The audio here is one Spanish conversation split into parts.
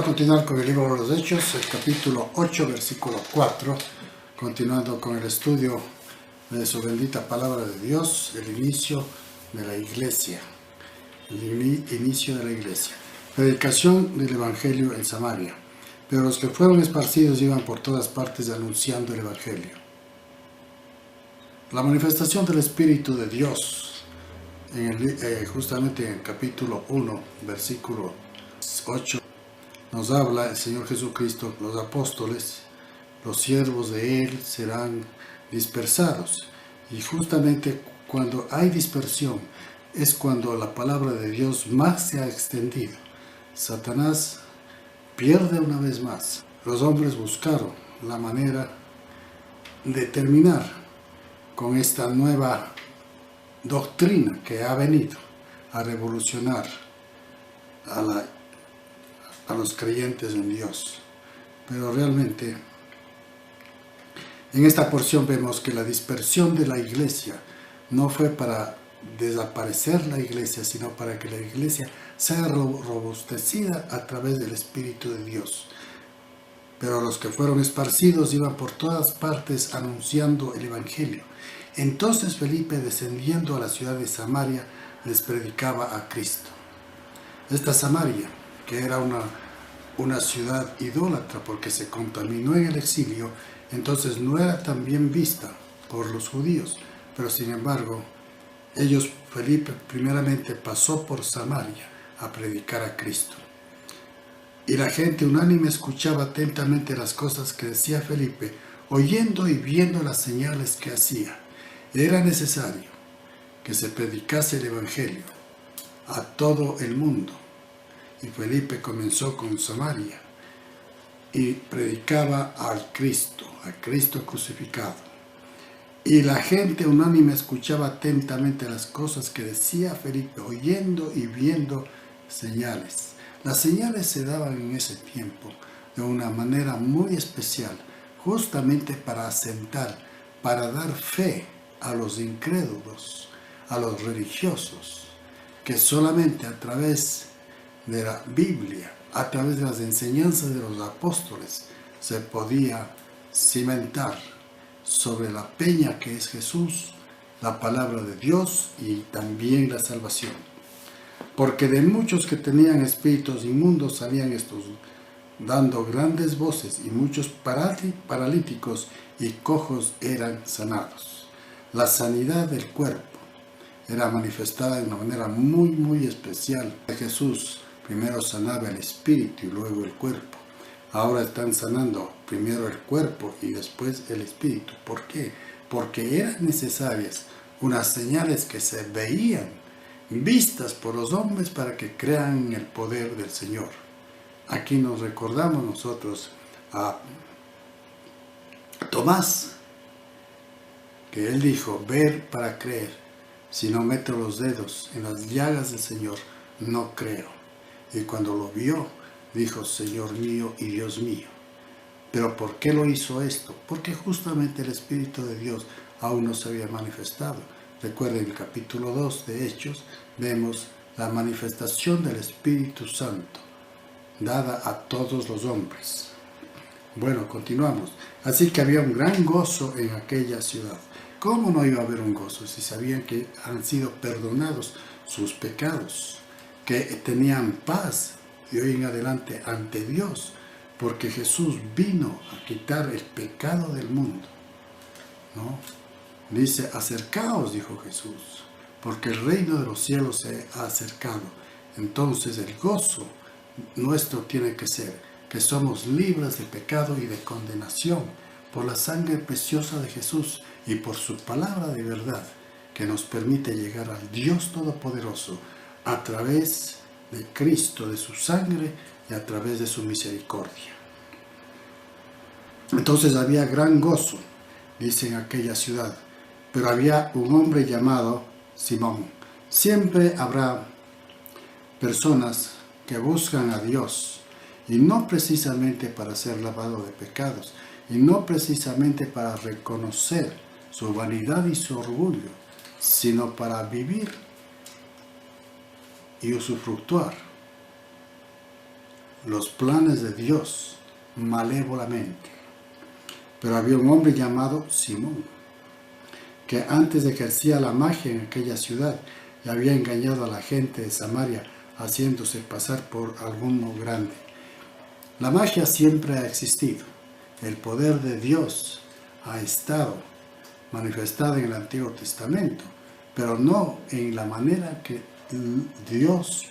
continuar con el libro de los Hechos, el capítulo 8, versículo 4, continuando con el estudio de su bendita palabra de Dios, el inicio de la iglesia. Predicación del Evangelio en Samaria. Pero los que fueron esparcidos iban por todas partes anunciando el Evangelio. La manifestación del Espíritu de Dios, justamente en el capítulo 1, versículo 8, nos habla el Señor Jesucristo: los apóstoles, los siervos de Él serán dispersados. Y justamente cuando hay dispersión es cuando la palabra de Dios más se ha extendido. Satanás pierde una vez más. Los hombres buscaron la manera de terminar con esta nueva doctrina que ha venido a revolucionar a los creyentes en Dios. Pero realmente en esta porción vemos que la dispersión de la iglesia no fue para desaparecer la iglesia, sino para que la iglesia sea robustecida a través del Espíritu de Dios. Pero los que fueron esparcidos iban por todas partes anunciando el Evangelio. Entonces Felipe, descendiendo a la ciudad de Samaria, les predicaba a Cristo. Esta Samaria, que era una ciudad idólatra porque se contaminó en el exilio, entonces no era tan bien vista por los judíos, pero sin embargo, Felipe primeramente pasó por Samaria a predicar a Cristo. Y la gente unánime escuchaba atentamente las cosas que decía Felipe, oyendo y viendo las señales que hacía. Era necesario que se predicase el Evangelio a todo el mundo. Y Felipe comenzó con Samaria y predicaba a Cristo crucificado. Y la gente unánime escuchaba atentamente las cosas que decía Felipe, oyendo y viendo señales. Las señales se daban en ese tiempo de una manera muy especial, justamente para asentar, para dar fe a los incrédulos, a los religiosos, que solamente a través de la Biblia, a través de las enseñanzas de los apóstoles, se podía cimentar sobre la peña que es Jesús, la palabra de Dios y también la salvación. Porque de muchos que tenían espíritus inmundos salían estos, dando grandes voces, y muchos paralíticos y cojos eran sanados. La sanidad del cuerpo era manifestada de una manera muy, muy especial. Jesús primero sanaba el espíritu y luego el cuerpo. Ahora están sanando primero el cuerpo y después el espíritu. ¿Por qué? Porque eran necesarias unas señales que se veían, vistas por los hombres para que crean en el poder del Señor. Aquí nos recordamos nosotros a Tomás, que él dijo: ver para creer. Si no meto los dedos en las llagas del Señor, no creo. Y cuando lo vio, dijo: Señor mío y Dios mío. ¿Pero por qué lo hizo esto? Porque justamente el Espíritu de Dios aún no se había manifestado. Recuerden, en el capítulo 2 de Hechos vemos la manifestación del Espíritu Santo dada a todos los hombres. Bueno, continuamos. Así que había un gran gozo en aquella ciudad. ¿Cómo no iba a haber un gozo si sabían que han sido perdonados sus pecados, que tenían paz de hoy en adelante ante Dios, porque Jesús vino a quitar el pecado del mundo? ¿No? Dice: acercaos, dijo Jesús, porque el reino de los cielos se ha acercado. Entonces el gozo nuestro tiene que ser que somos libres de pecado y de condenación por la sangre preciosa de Jesús y por su palabra de verdad, que nos permite llegar al Dios Todopoderoso a través de Cristo, de su sangre y a través de su misericordia. Entonces había gran gozo, dice, en aquella ciudad. Pero había un hombre llamado Simón. Siempre habrá personas que buscan a Dios, y no precisamente para ser lavado de pecados, y no precisamente para reconocer su vanidad y su orgullo, sino para vivir y usufructuar los planes de Dios malévolamente. Pero había un hombre llamado Simón, que antes ejercía la magia en aquella ciudad y había engañado a la gente de Samaria, haciéndose pasar por alguno grande. La magia siempre ha existido. El poder de Dios ha estado manifestado en el Antiguo Testamento, pero no en la manera que Dios,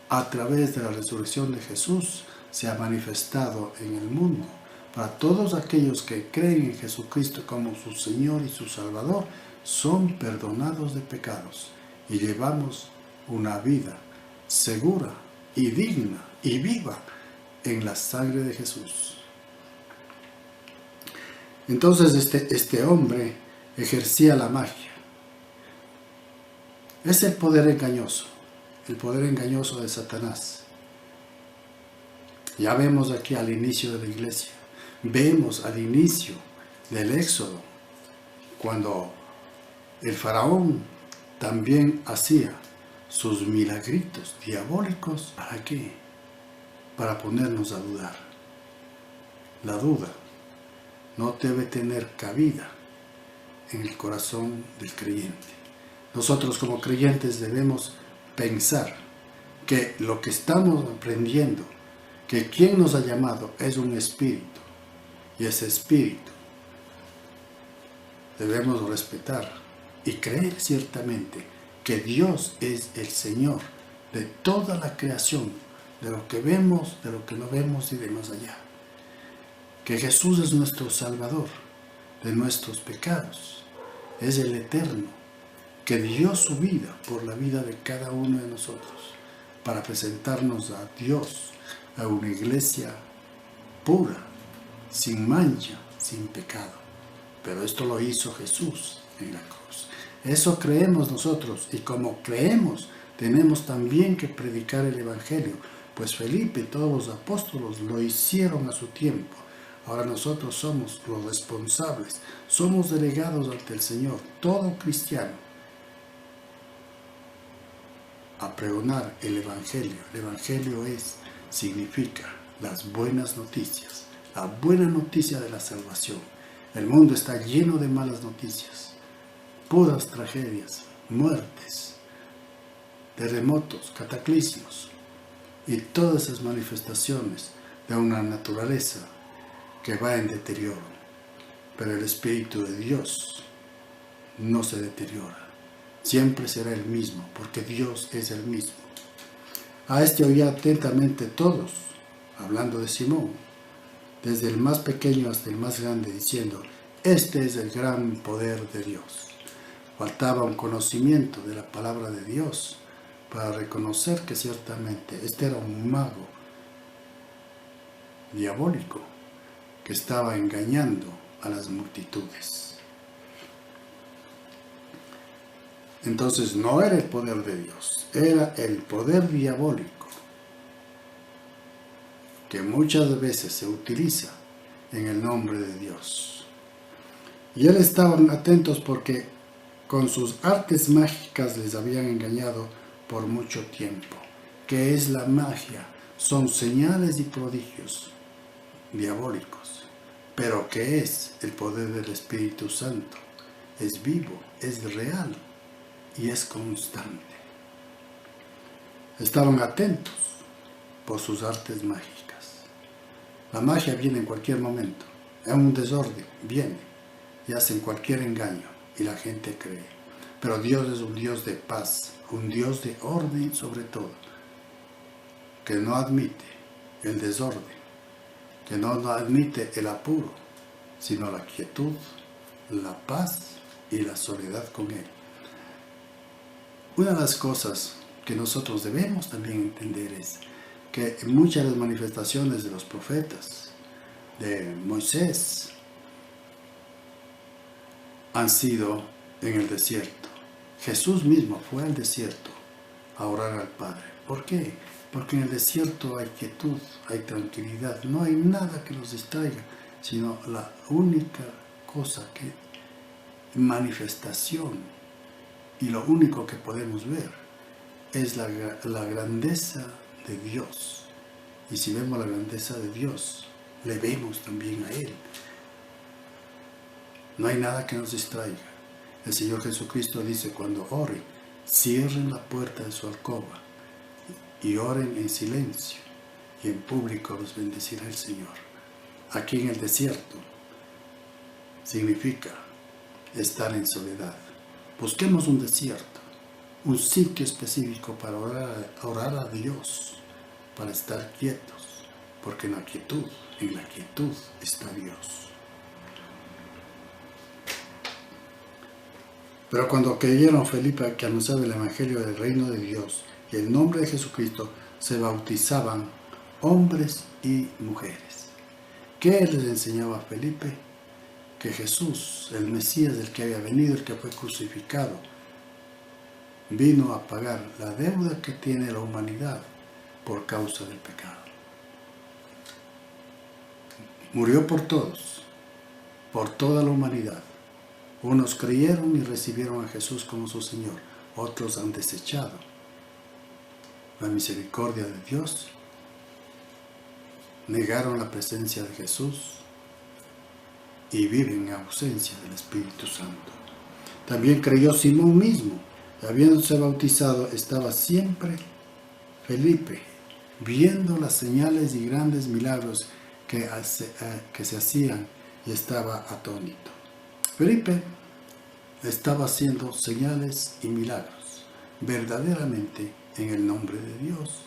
a través de la resurrección de Jesús, se ha manifestado en el mundo. Para todos aquellos que creen en Jesucristo como su Señor y su Salvador, son perdonados de pecados y llevamos una vida segura y digna y viva en la sangre de Jesús. Entonces este hombre ejercía la magia. Es el poder engañoso de Satanás. Ya vemos aquí al inicio de la iglesia, vemos al inicio del Éxodo, cuando el faraón también hacía sus milagritos diabólicos. ¿Para qué? Para ponernos a dudar. La duda no debe tener cabida en el corazón del creyente. Nosotros como creyentes debemos pensar que lo que estamos aprendiendo, que quien nos ha llamado es un espíritu, y ese espíritu debemos respetar y creer ciertamente que Dios es el Señor de toda la creación, de lo que vemos, de lo que no vemos y de más allá. Que Jesús es nuestro Salvador de nuestros pecados, es el Eterno, que dio su vida por la vida de cada uno de nosotros, para presentarnos a Dios, a una iglesia pura, sin mancha, sin pecado. Pero esto lo hizo Jesús en la cruz. Eso creemos nosotros, y como creemos, tenemos también que predicar el Evangelio, pues Felipe y todos los apóstoles lo hicieron a su tiempo. Ahora nosotros somos los responsables, somos delegados ante el Señor, todo cristiano, a pregonar el Evangelio. El Evangelio significa las buenas noticias, la buena noticia de la salvación. El mundo está lleno de malas noticias, puras tragedias, muertes, terremotos, cataclismos y todas esas manifestaciones de una naturaleza que va en deterioro. Pero el Espíritu de Dios no se deteriora. Siempre será el mismo, porque Dios es el mismo. A este oía atentamente todos, hablando de Simón, desde el más pequeño hasta el más grande, diciendo: este es el gran poder de Dios. Faltaba un conocimiento de la palabra de Dios para reconocer que ciertamente este era un mago diabólico que estaba engañando a las multitudes. Entonces no era el poder de Dios, era el poder diabólico que muchas veces se utiliza en el nombre de Dios. Y él estaban atentos porque con sus artes mágicas les habían engañado por mucho tiempo. ¿Qué es la magia? Son señales y prodigios diabólicos. Pero ¿qué es el poder del Espíritu Santo? Es vivo, es real y es constante. Estaban atentos por sus artes mágicas. La magia viene en cualquier momento, en un desorden, viene y hacen cualquier engaño y la gente cree. Pero Dios es un Dios de paz, un Dios de orden sobre todo, que no admite el desorden, que no admite el apuro, sino la quietud, la paz y la soledad con Él. Una de las cosas que nosotros debemos también entender es que muchas de las manifestaciones de los profetas, de Moisés, han sido en el desierto. Jesús mismo fue al desierto a orar al Padre. ¿Por qué? Porque en el desierto hay quietud, hay tranquilidad, no hay nada que nos distraiga, sino la única cosa que manifestación y lo único que podemos ver es la grandeza de Dios Y si vemos la grandeza de Dios, le vemos también a Él. No hay nada que nos distraiga. El Señor Jesucristo dice, cuando oren, cierren la puerta de su alcoba y oren en silencio, y en público los bendecirá el Señor. Aquí en el desierto significa estar en soledad. Busquemos un desierto, un sitio específico para orar a Dios, para estar quietos, porque en la quietud está Dios. Pero cuando creyeron Felipe que anunciaba el Evangelio del Reino de Dios y el nombre de Jesucristo, se bautizaban hombres y mujeres. ¿Qué les enseñaba a Felipe? Que Jesús, el Mesías, el que había venido, el que fue crucificado, vino a pagar la deuda que tiene la humanidad por causa del pecado. Murió por todos, por toda la humanidad. Unos creyeron y recibieron a Jesús como su Señor, otros han desechado la misericordia de Dios, negaron la presencia de Jesús y viven en ausencia del Espíritu Santo. También creyó Simón mismo, habiéndose bautizado, estaba siempre Felipe, viendo las señales y grandes milagros que se hacían, y estaba atónito. Felipe estaba haciendo señales y milagros verdaderamente en el nombre de Dios.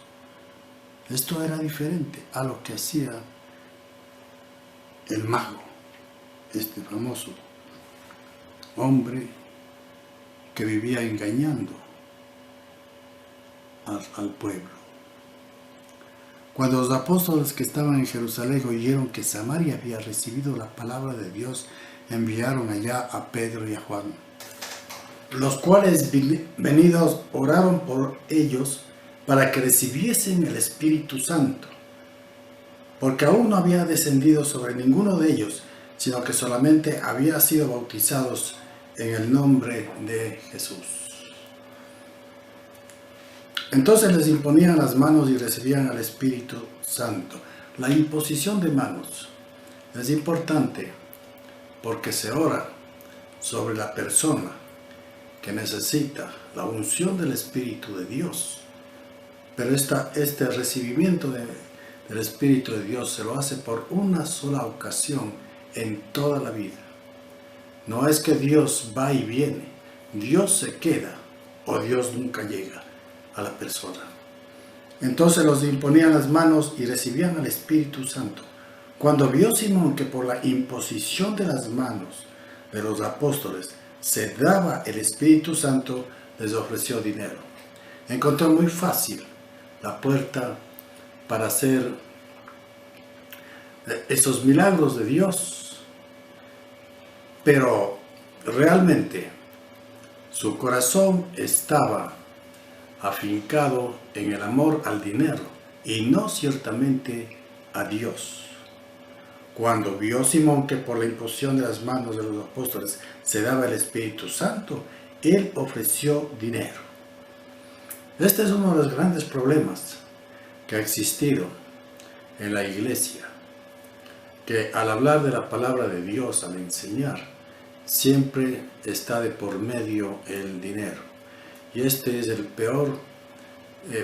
Esto era diferente a lo que hacía el mago, este famoso hombre que vivía engañando al pueblo. Cuando los apóstoles que estaban en Jerusalén oyeron que Samaria había recibido la palabra de Dios, enviaron allá a Pedro y a Juan, los cuales venidos oraron por ellos para que recibiesen el Espíritu Santo, porque aún no había descendido sobre ninguno de ellos, sino que solamente había sido bautizados en el nombre de Jesús. Entonces les imponían las manos y recibían al Espíritu Santo. La imposición de manos es importante porque se ora sobre la persona que necesita la unción del Espíritu de Dios. Pero este recibimiento del Espíritu de Dios se lo hace por una sola ocasión en toda la vida. No es que Dios va y viene, Dios se queda o Dios nunca llega a la persona. Entonces los imponían las manos y recibían al Espíritu Santo. Cuando vio Simón que por la imposición de las manos de los apóstoles se daba el Espíritu Santo, les ofreció dinero. Encontró muy fácil la puerta para hacer esos milagros de Dios, pero realmente su corazón estaba afincado en el amor al dinero y no ciertamente a Dios. Cuando vio Simón que por la imposición de las manos de los apóstoles se daba el Espíritu Santo, él ofreció dinero. Este es uno de los grandes problemas que ha existido en la iglesia, que al hablar de la palabra de Dios, al enseñar, siempre está de por medio el dinero. Y este es el peor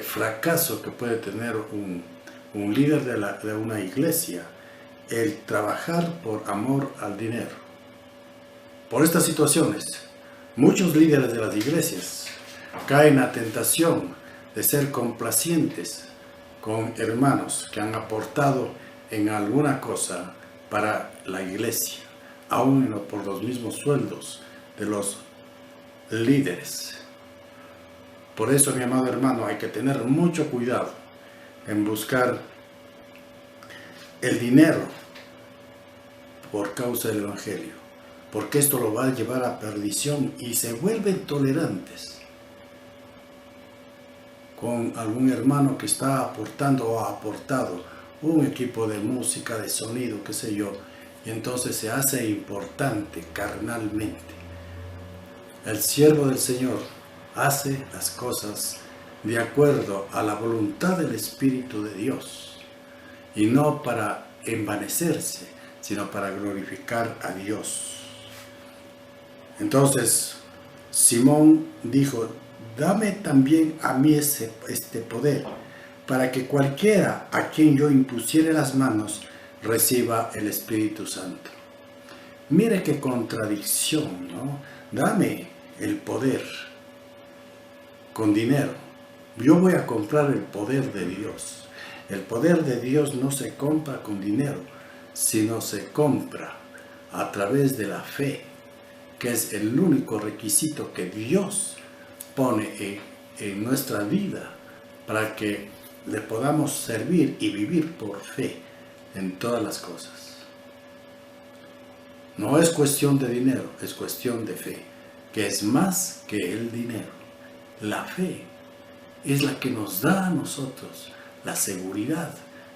fracaso que puede tener un líder de una iglesia, el trabajar por amor al dinero. Por estas situaciones, muchos líderes de las iglesias caen a tentación de ser complacientes con hermanos que han aportado en alguna cosa para la iglesia, aún por los mismos sueldos de los líderes. Por eso, mi amado hermano, hay que tener mucho cuidado en buscar el dinero por causa del Evangelio, porque esto lo va a llevar a perdición y se vuelven tolerantes con algún hermano que está aportando o ha aportado un equipo de música, de sonido, qué sé yo, y entonces se hace importante carnalmente. El siervo del Señor hace las cosas de acuerdo a la voluntad del Espíritu de Dios, y no para envanecerse, sino para glorificar a Dios. Entonces, Simón dijo, dame también a mí este poder, para que cualquiera a quien yo impusiere las manos reciba el Espíritu Santo. Mire qué contradicción, ¿no? Dame el poder con dinero. Yo voy a comprar el poder de Dios. El poder de Dios no se compra con dinero, sino se compra a través de la fe, que es el único requisito que Dios pone en nuestra vida para que le podamos servir y vivir por fe en todas las cosas. No es cuestión de dinero, es cuestión de fe, que es más que el dinero. La fe es la que nos da a nosotros la seguridad,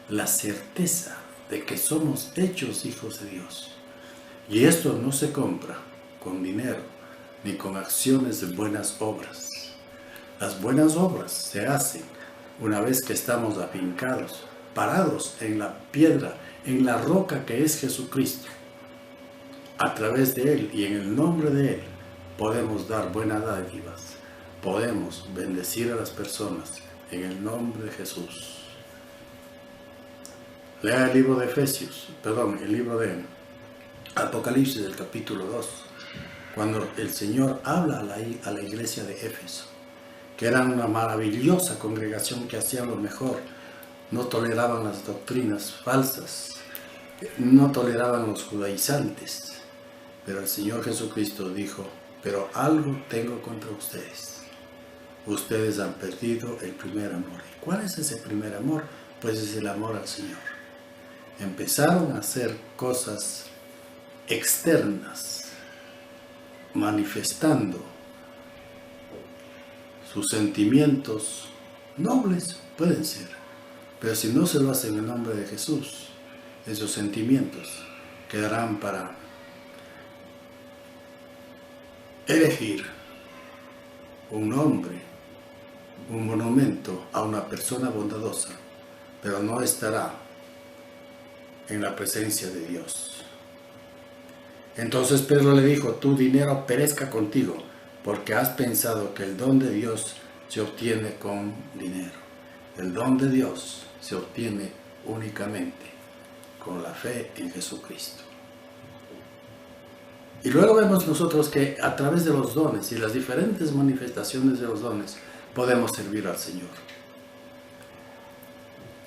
la certeza de que somos hechos hijos de Dios. Y esto no se compra con dinero, ni con acciones de buenas obras. Las buenas obras se hacen una vez que estamos afincados, parados en la piedra, en la roca que es Jesucristo. A través de Él y en el nombre de Él podemos dar buenas dádivas, podemos bendecir a las personas en el nombre de Jesús. Lea el libro de el libro de Apocalipsis, del capítulo 2, cuando el Señor habla a la iglesia de Éfeso, que eran una maravillosa congregación que hacían lo mejor, no toleraban las doctrinas falsas, no toleraban los judaizantes, pero el Señor Jesucristo dijo, pero algo tengo contra ustedes. Ustedes han perdido el primer amor. ¿Y cuál es ese primer amor? Pues es el amor al Señor. Empezaron a hacer cosas externas, manifestando sus sentimientos nobles, pueden ser, pero si no se lo hacen en el nombre de Jesús, esos sentimientos quedarán para elegir un nombre, un monumento a una persona bondadosa, pero no estará en la presencia de Dios. Entonces Pedro le dijo, tu dinero perezca contigo, porque has pensado que el don de Dios se obtiene con dinero. El don de Dios se obtiene únicamente con la fe en Jesucristo. Y luego vemos nosotros que a través de los dones y las diferentes manifestaciones de los dones podemos servir al Señor.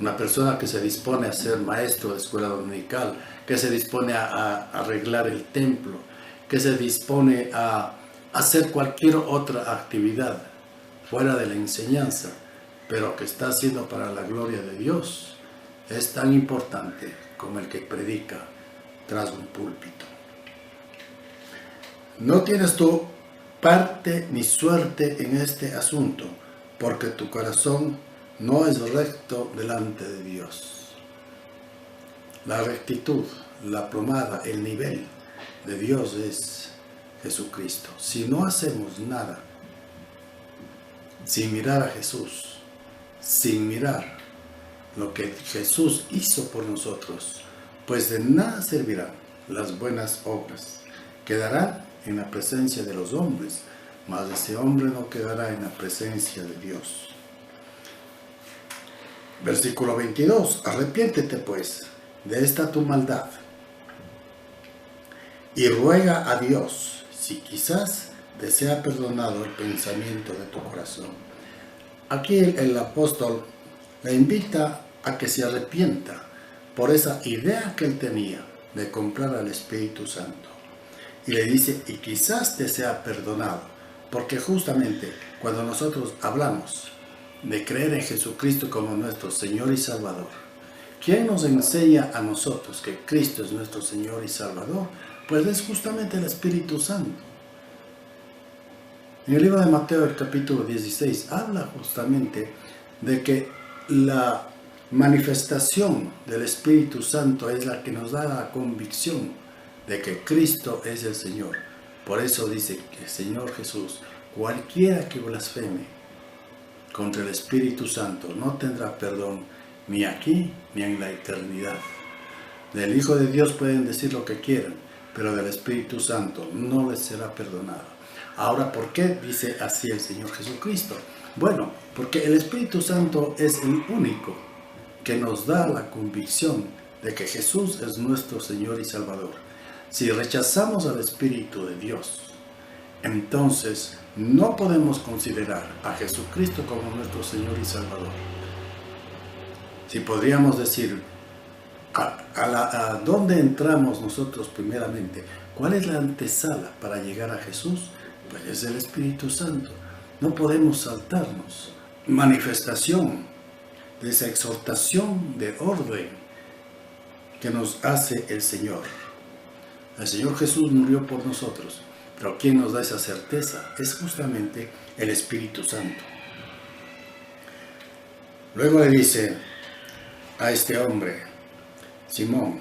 Una persona que se dispone a ser maestro de escuela dominical, que se dispone a arreglar el templo, que se dispone a hacer cualquier otra actividad fuera de la enseñanza, pero que está haciendo para la gloria de Dios, es tan importante como el que predica tras un púlpito. No tienes tú parte ni suerte en este asunto, porque tu corazón no es recto delante de Dios. La rectitud, la plomada, el nivel de Dios es Jesucristo. Si no hacemos nada sin mirar a Jesús, sin mirar lo que Jesús hizo por nosotros, pues de nada servirán las buenas obras. Quedarán en la presencia de los hombres, mas ese hombre no quedará en la presencia de Dios. Versículo 22. Arrepiéntete pues de esta tu maldad y ruega a Dios si quizás te sea perdonado el pensamiento de tu corazón. Aquí el apóstol le invita a que se arrepienta por esa idea que él tenía de comprar al Espíritu Santo. Y le dice, y quizás te sea perdonado, porque justamente cuando nosotros hablamos de creer en Jesucristo como nuestro Señor y Salvador, ¿quién nos enseña a nosotros que Cristo es nuestro Señor y Salvador? Pues es justamente el Espíritu Santo. En el libro de Mateo, el capítulo 16, habla justamente de que la manifestación del Espíritu Santo es la que nos da la convicción de que Cristo es el Señor. Por eso dice que el Señor Jesús, cualquiera que blasfeme contra el Espíritu Santo no tendrá perdón ni aquí ni en la eternidad. Del Hijo de Dios pueden decir lo que quieran, pero del Espíritu Santo no les será perdonado. Ahora, ¿por qué dice así el Señor Jesucristo? Bueno, porque el Espíritu Santo es el único que nos da la convicción de que Jesús es nuestro Señor y Salvador. Si rechazamos al Espíritu de Dios, entonces no podemos considerar a Jesucristo como nuestro Señor y Salvador. Si podríamos decir, ¿a dónde entramos nosotros primeramente? ¿Cuál es la antesala para llegar a Jesús? Pues es el Espíritu Santo. No podemos saltarnos. Manifestación de esa exhortación de orden que nos hace el Señor. El Señor Jesús murió por nosotros, pero ¿quién nos da esa certeza? Es justamente el Espíritu Santo. Luego le dice a este hombre, Simón,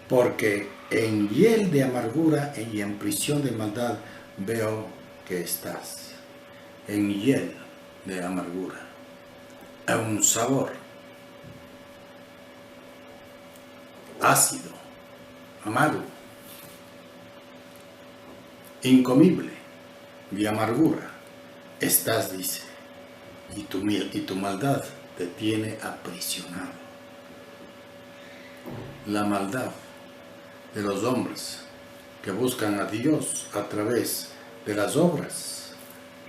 porque en hiel de amargura y en prisión de maldad veo que estás. En hiel de amargura, a un sabor ácido, amargo, incomible, de amargura, estás, dice, y tu maldad te tiene aprisionado. La maldad de los hombres que buscan a Dios a través de las obras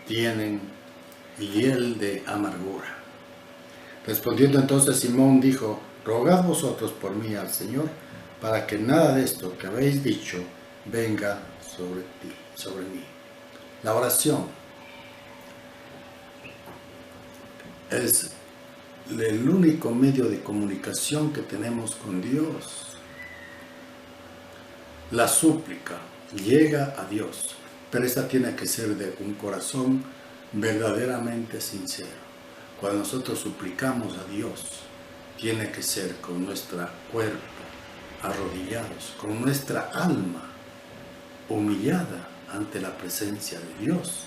tienen hiel de amargura. Respondiendo entonces Simón dijo, rogad vosotros por mí al Señor, para que nada de esto que habéis dicho venga sobre mí. La oración es el único medio de comunicación que tenemos con Dios. La súplica llega a Dios, pero esta tiene que ser de un corazón verdaderamente sincero. Cuando nosotros suplicamos a Dios, tiene que ser con nuestro cuerpo arrodillados, con nuestra alma humillada ante la presencia de Dios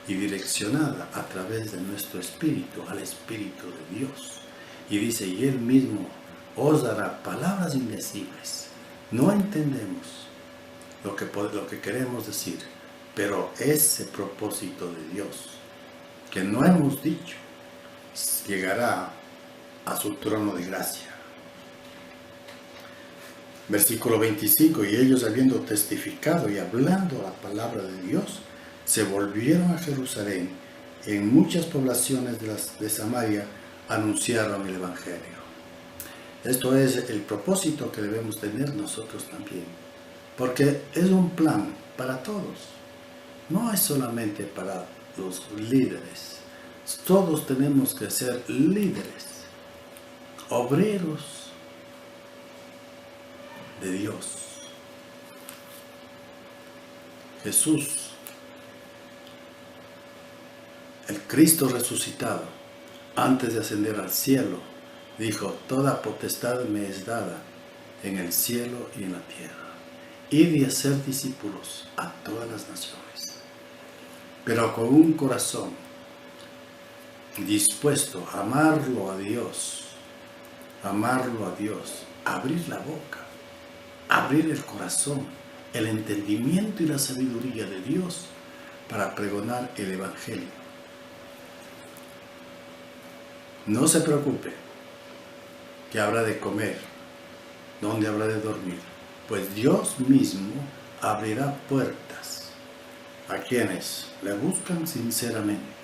y direccionada a través de nuestro espíritu al Espíritu de Dios. Y dice, y Él mismo os dará palabras indecibles. No entendemos lo que queremos decir, pero ese propósito de Dios que no hemos dicho llegará a su trono de gracia. Versículo 25, y ellos habiendo testificado y hablando la palabra de Dios, se volvieron a Jerusalén. En muchas poblaciones de Samaria anunciaron el Evangelio. Esto es el propósito que debemos tener nosotros también, porque es un plan para todos, no es solamente para los líderes. Todos tenemos que ser líderes, obreros de Dios. Jesús, el Cristo resucitado, antes de ascender al cielo, dijo, toda potestad me es dada en el cielo y en la tierra. Id y hacer discípulos a todas las naciones, pero con un corazón dispuesto a amarlo a Dios, abrir la boca, abrir el corazón, el entendimiento y la sabiduría de Dios para pregonar el Evangelio. No se preocupe que habrá de comer, dónde habrá de dormir, pues Dios mismo abrirá puertas a quienes le buscan sinceramente.